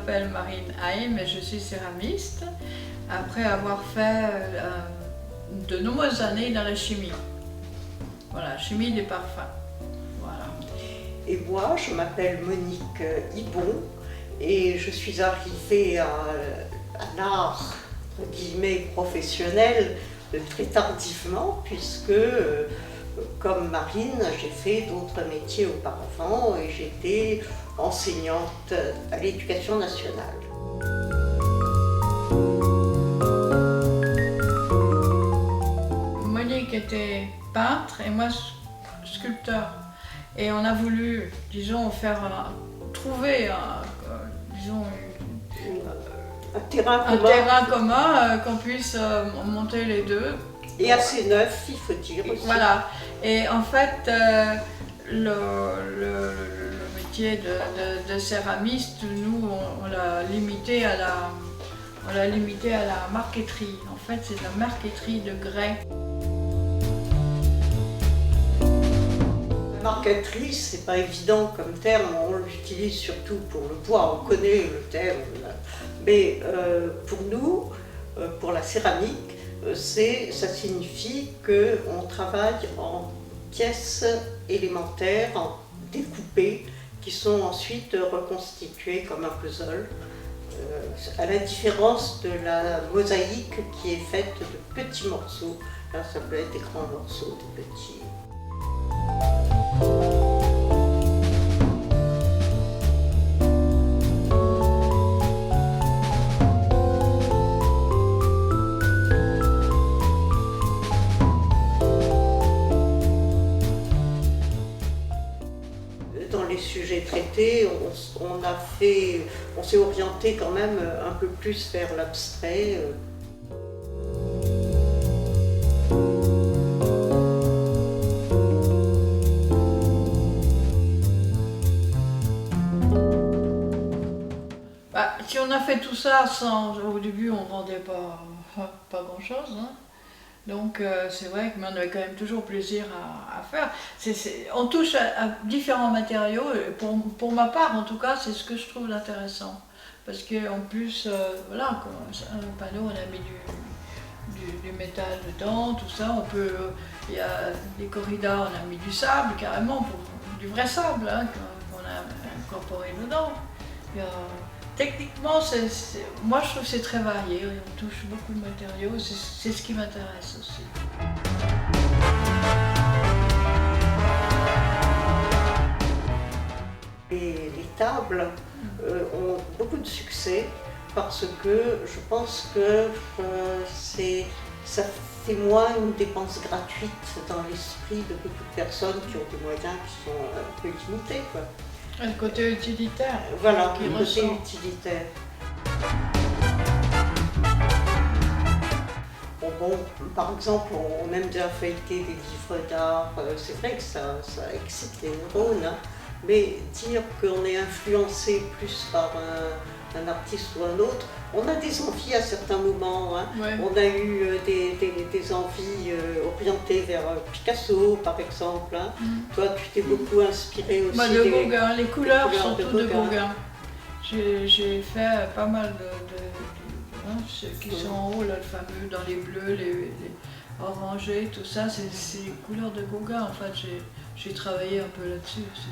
m'appelle Marine Haim et je suis céramiste, après avoir fait de nombreuses années dans la chimie. Voilà, chimie des parfums. Voilà. Et moi, je m'appelle Monique Ibon et je suis arrivée à l'art, entre guillemets, professionnel très tardivement, puisque, comme Marine, j'ai fait d'autres métiers auparavant et j'étais enseignante à l'Éducation nationale. Monique était peintre et moi sculpteur. Et on a voulu, disons, trouver disons, un terrain un commun, terrain commun qu'on puisse monter les deux. et assez neuf, il faut dire aussi. Voilà. Et en fait, le métier de céramiste, nous, on l'a limité à la marqueterie. En fait, c'est de la marqueterie de grès. Marqueterie, c'est pas évident comme terme, on l'utilise surtout pour le bois, on connaît le terme. Mais pour nous, pour la céramique, ça signifie qu'on travaille en pièces élémentaires, découpées, qui sont ensuite reconstituées comme un puzzle, à la différence de la mosaïque qui est faite de petits morceaux. Là, ça peut être des grands morceaux, des petits. Dans les sujets traités, on s'est orienté quand même un peu plus vers l'abstrait. Si on a fait tout ça au début, on ne vendait pas grand-chose. Hein. Donc c'est vrai que on avait quand même toujours plaisir à faire. On touche à différents matériaux, et pour ma part en tout cas, c'est ce que je trouve intéressant. Parce qu'en plus, voilà, un panneau, on a mis du métal dedans, tout ça. Il y a des corridas, on a mis du sable carrément, du vrai sable hein, qu'on a incorporé dedans. Techniquement, moi je trouve que c'est très varié, on touche beaucoup de matériaux, c'est ce qui m'intéresse aussi. Et les tables ont beaucoup de succès parce que je pense que ça témoigne une dépense gratuite dans l'esprit de beaucoup de personnes qui ont des moyens qui sont un peu limités, quoi. Le côté utilitaire. Voilà, le côté utilitaire. Bon, par exemple, on aime bien feuilleter des livres d'art, c'est vrai que ça excite les neurones, hein, mais dire qu'on est influencé plus par un artiste ou un autre, on a des envies à certains moments. Hein. Ouais. On a eu des envies orientées vers Picasso, par exemple. Hein. Toi, tu t'es beaucoup inspiré aussi de Gauguin, les couleurs sont toutes de Gauguin. J'ai fait pas mal hein, ceux qui sont en haut, là, le fameux, dans les bleus, les orangés, tout ça, c'est les couleurs de Gauguin. En fait, j'ai travaillé un peu là-dessus aussi.